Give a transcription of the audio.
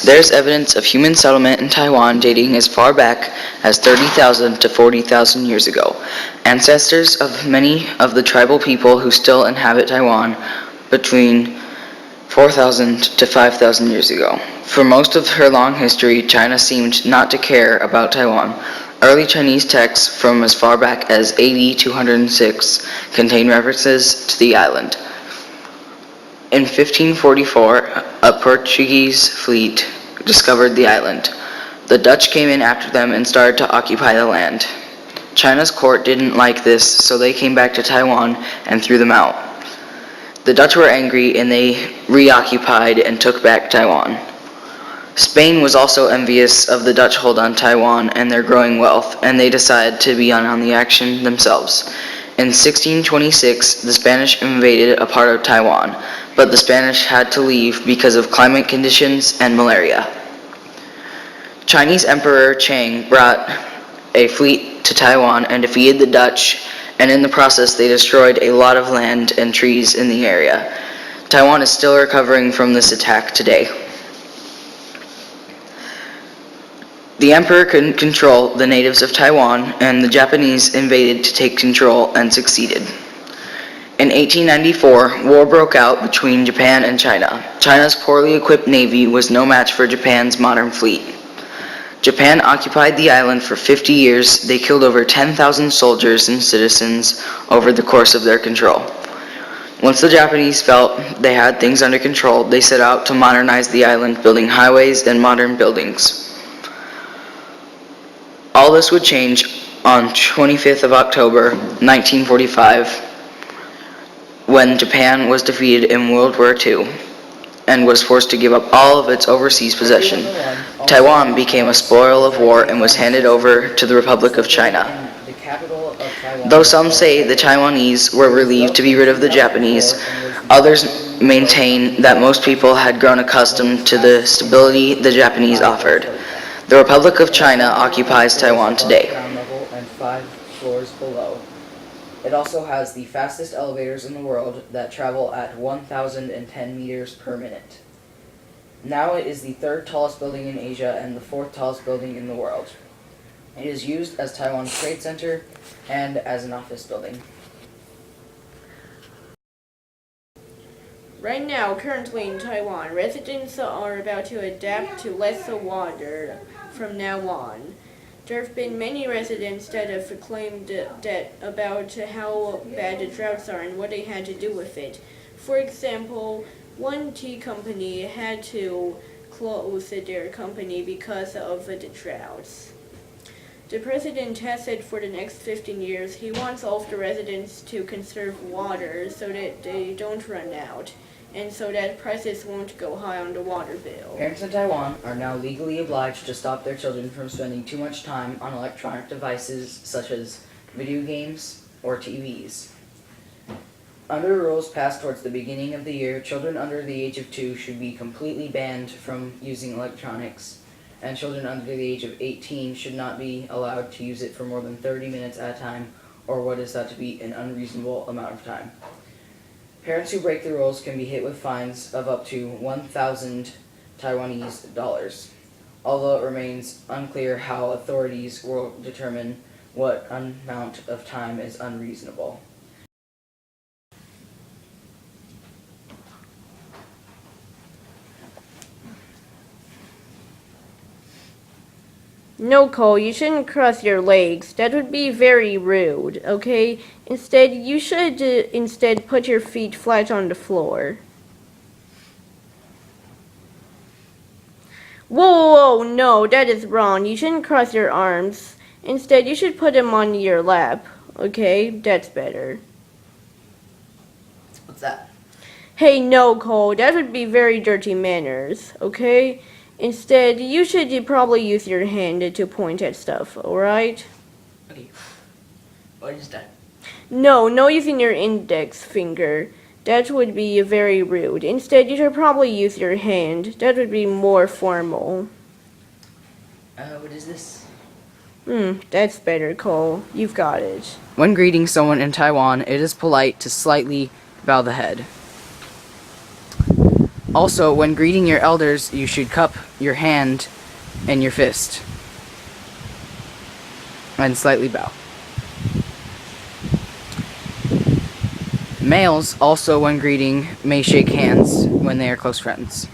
There's evidence of human settlement in Taiwan dating as far back as 30,000 to 40,000 years ago. Ancestors of many of the tribal people who still inhabit Taiwan between 4,000 to 5,000 years ago. For most of her long history, China seemed not to care about Taiwan. Early Chinese texts from as far back as AD 206 contain references to the island. In 1544, a Portuguese fleet discovered the island. The Dutch came in after them and started to occupy the land. China's court didn't like this, so they came back to Taiwan and threw them out. The Dutch were angry and they reoccupied and took back Taiwan. Spain was also envious of the Dutch hold on Taiwan and their growing wealth, and they decided to be in on the action themselves. In 1626, the Spanish invaded a part of Taiwan, but the Spanish had to leave because of climate conditions and malaria. Chinese Emperor Chang brought a fleet to Taiwan and defeated the Dutch, and in the process they destroyed a lot of land and trees in the area. Taiwan is still recovering from this attack today. The emperor couldn't control the natives of Taiwan, and the Japanese invaded to take control and succeeded. In 1894, war broke out between Japan and China. China's poorly equipped navy was no match for Japan's modern fleet. Japan occupied the island for 50 years. They killed over 10,000 soldiers and citizens over the course of their control. Once the Japanese felt they had things under control, they set out to modernize the island, building highways and modern buildings. All this would change on 25th of October, 1945, when Japan was defeated in World War II and was forced to give up all of its overseas possession. Taiwan became a spoil of war and was handed over to the Republic of China. Though some say the Taiwanese were relieved to be rid of the Japanese, others maintain that most people had grown accustomed to the stability the Japanese offered. The Republic of China occupies Taiwan today. Ground level and 5 floors below. It also has the fastest elevators in the world that travel at 1,010 meters per minute. Now it is the 3rd tallest building in Asia and the 4th tallest building in the world. It is used as Taiwan's trade center and as an office building. Right now, currently in Taiwan, residents are about to adapt to less water from now on. There have been many residents that have claimed that about how bad the droughts are and what they had to do with it. For example, one tea company had to close their company because of the droughts. The president has said for the next 15 years he wants all of the residents to conserve water so that they don't run out, and so that prices won't go high on the water bill. Parents in Taiwan are now legally obliged to stop their children from spending too much time on electronic devices such as video games or TVs. Under rules passed towards the beginning of the year, children under the age of 2 should be completely banned from using electronics, and children under the age of 18 should not be allowed to use it for more than 30 minutes at a time, or what is thought to be an unreasonable amount of time. Parents who break the rules can be hit with fines of up to 1,000 Taiwanese dollars, although it remains unclear how authorities will determine what amount of time is unreasonable. No, Cole, you shouldn't cross your legs. That would be very rude, okay? Instead, you should put your feet flat on the floor. Whoa, no, that is wrong. You shouldn't cross your arms. Instead, you should put them on your lap, okay? That's better. What's that? Hey, no, Cole, that would be very dirty manners, okay? Instead, you should probably use your hand to point at stuff, alright? Okay. What is that? No using your index finger. That would be very rude. Instead, you should probably use your hand. That would be more formal. What is this? That's better, Cole. You've got it. When greeting someone in Taiwan, it is polite to slightly bow the head. Also, when greeting your elders, you should cup your hand and your fist. And slightly bow. Males, also when greeting, may shake hands when they are close friends.